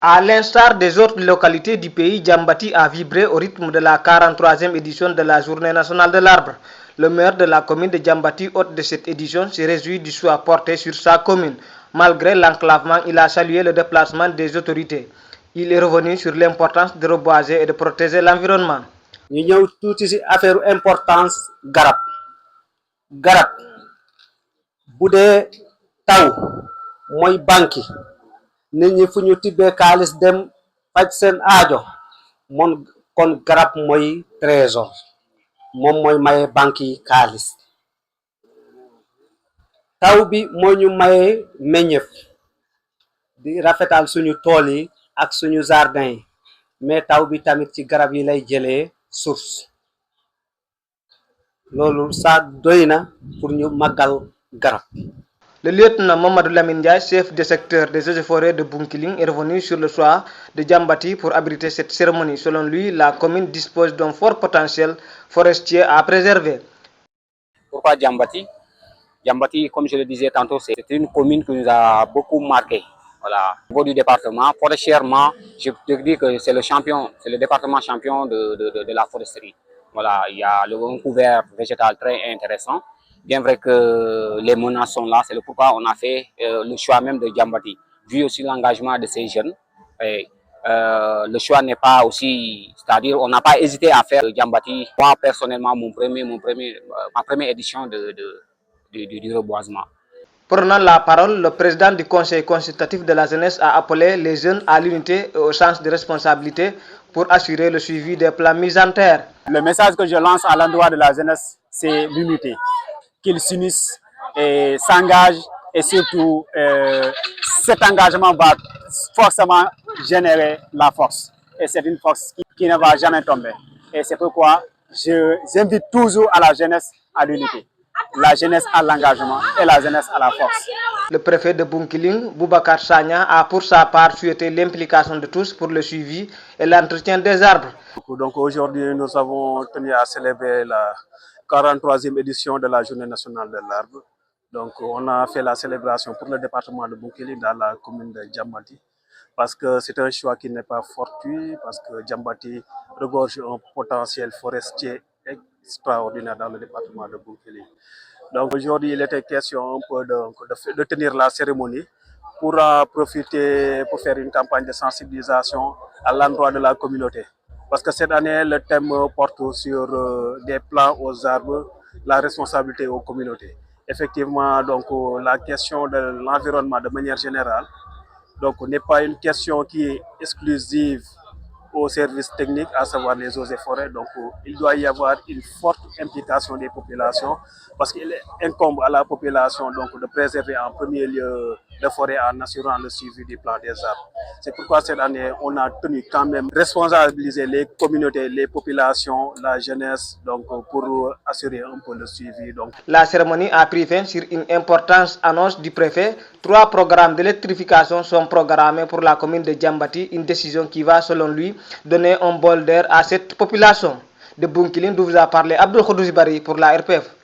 À l'instar des autres localités du pays, Djambati a vibré au rythme de la 43e édition de la Journée nationale de l'arbre. Le maire de la commune de Djambati, hôte de cette édition, se réjouit du choix porté sur sa commune. Malgré l'enclavement, il a salué le déplacement des autorités. Il est revenu sur l'importance de reboiser et de protéger l'environnement. ñu ñëw tuuti ci affaire importance garab bu dee taw mooy banki nit ñi fu ñu tibbee kaalis dem faj seen aajo moom kon garab mooy trésor moom mooy maye banque yi kaalis taw bi moo ñu maye meññeef di rafetal suñu tool yi ak suñu jardin yi mais taw bi tamit ci garab yi lay jëlee source loolu sa doy na pour ñu màggal garab. Le lieutenant Mamadou Lamine Ndiaye, chef de secteur des eaux et forêts de Bunkiling, est revenu sur le choix de Djambati pour abriter cette cérémonie. Selon lui, la commune dispose d'un fort potentiel forestier à préserver. Pourquoi Djambati? Djambati, comme je le disais tantôt, c'est une commune qui nous a beaucoup marqué. Voilà. Au niveau du département, forestièrement, je te dis que c'est le département champion de la foresterie. Voilà, il y a un couvert végétal très intéressant. Bien vrai que les menaces sont là, c'est pourquoi on a fait le choix même de Djambati. Vu aussi l'engagement de ces jeunes, et, le choix n'est pas aussi, c'est-à-dire on n'a pas hésité à faire Djambati. Moi personnellement, ma première édition du reboisement. Prenant la parole, le président du conseil consultatif de la jeunesse a appelé les jeunes à l'unité et au sens de responsabilité pour assurer le suivi des plans mis en terre. Le message que je lance à l'endroit de la jeunesse, c'est l'unité. Qu'ils s'unissent et s'engagent et surtout cet engagement va forcément générer la force. Et c'est une force qui ne va jamais tomber. Et c'est pourquoi j'invite toujours à la jeunesse à l'unité. La jeunesse à l'engagement et la jeunesse à la force. Le préfet de Bunkiling, Boubacar Sagna, a pour sa part souhaité l'implication de tous pour le suivi et l'entretien des arbres. Donc aujourd'hui, nous avons tenu à célébrer la 43e édition de la Journée nationale de l'arbre. Donc on a fait la célébration pour le département de Bunkiling dans la commune de Djambati parce que c'est un choix qui n'est pas fortuit, parce que Djambati regorge un potentiel forestier extraordinaire dans le département de Bunkiling. Donc aujourd'hui, il était question un peu de tenir la cérémonie pour profiter, pour faire une campagne de sensibilisation à l'endroit de la communauté. Parce que cette année, le thème porte sur des plans aux arbres, la responsabilité aux communautés. Effectivement, donc la question de l'environnement de manière générale, donc n'est pas une question qui est exclusive aux services techniques, à savoir les eaux et forêts. Donc il doit y avoir une forte implication des populations parce qu'il incombe à la population donc de préserver en premier lieu les forêts en assurant le suivi du plan des arbres. C'est pourquoi cette année, on a tenu quand même responsabiliser les communautés, les populations, la jeunesse, donc pour assurer un peu le suivi. Donc. La cérémonie a pris fin sur une importante annonce du préfet. 3 programmes d'électrification sont programmés pour la commune de Djambati, une décision qui va, selon lui, donner un bol d'air à cette population. De Bunkiling, d'où vous a parlé Abdul Khoudouzi Bari pour la RPF.